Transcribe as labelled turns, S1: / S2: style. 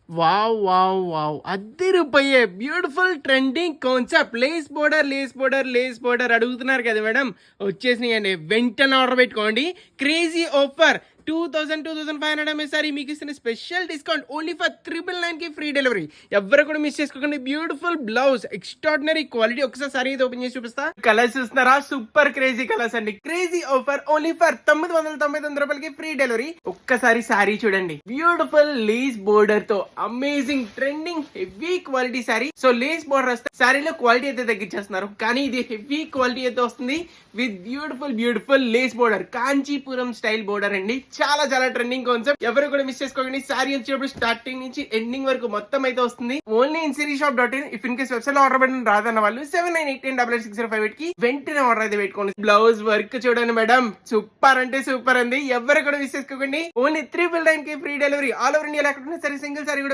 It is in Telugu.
S1: వావ్! వావ్! వావ్! అద్దిరిపోయే beautiful trending concept lace border అడుగుతున్నారు కదా మేడం. వచ్చేసినాయండి. వెంటనే ఆర్డర్ పెట్టుకోండి. క్రేజీ ఆఫర్ 2,500 ఎంఎస్ఆర్ మీకు ఇస్తున్న స్పెషల్ డిస్కౌంట్ ఓన్లీ ఫర్ 999కి ఫ్రీ డెలివరీ. ఎవరు కూడా మిస్ చేసుకోకండి. Beautiful blouse, extraordinary quality. ఒకసారి సారీ ఇది ఓపెన్ చేసి చూపిస్తా. కలర్స్ చూస్తున్నారా? సూపర్ క్రేజీ కలర్స్ అండి. క్రేజీ ఆఫర్ ఓన్లీ ఫర్ 999 రూపాయలకి ఫ్రీ డెలివరీ. ఒక్కసారి సారీ చూడండి. బ్యూటిఫుల్ లేస్ బోర్డర్ తో amazing trending heavy quality sari. So lace border వస్తే సారీలో క్వాలిటీ అయితే తగ్గించేస్తున్నారు, కానీ ఇది హెవీ క్వాలిటీ అయితే వస్తుంది with beautiful lace border. Kanchipuram style border అండి. చాలా చాలా ట్రెండింగ్ కాన్సెప్ట్. ఎవరు కూడా మిస్ చేసుకోకండి. సారీ వచ్చినప్పుడు స్టార్టింగ్ నుంచి ఎండింగ్ వరకు మొత్తం అయితే వస్తుంది. ఓన్లీ ఇన్ సిరీషాప్.in. ఇఫ్ ఇన్ కేస్ వెబ్సైట్ లో ఆర్డర్ పెట్టిన రాదన్న వాళ్ళు 7988106605 కి వెంటనే ఆర్డర్ అయితే పెట్టుకోండి. బ్లౌజ్ వర్క్ చూడండి మేడం, సూపర్ అంటే సూపర్ అండి. ఎవరు కూడా మిస్ చేసుకోకండి. ఓన్లీ 399కి free delivery. All over India ఎక్కడ సరే సింగిల్ సారీ కూడా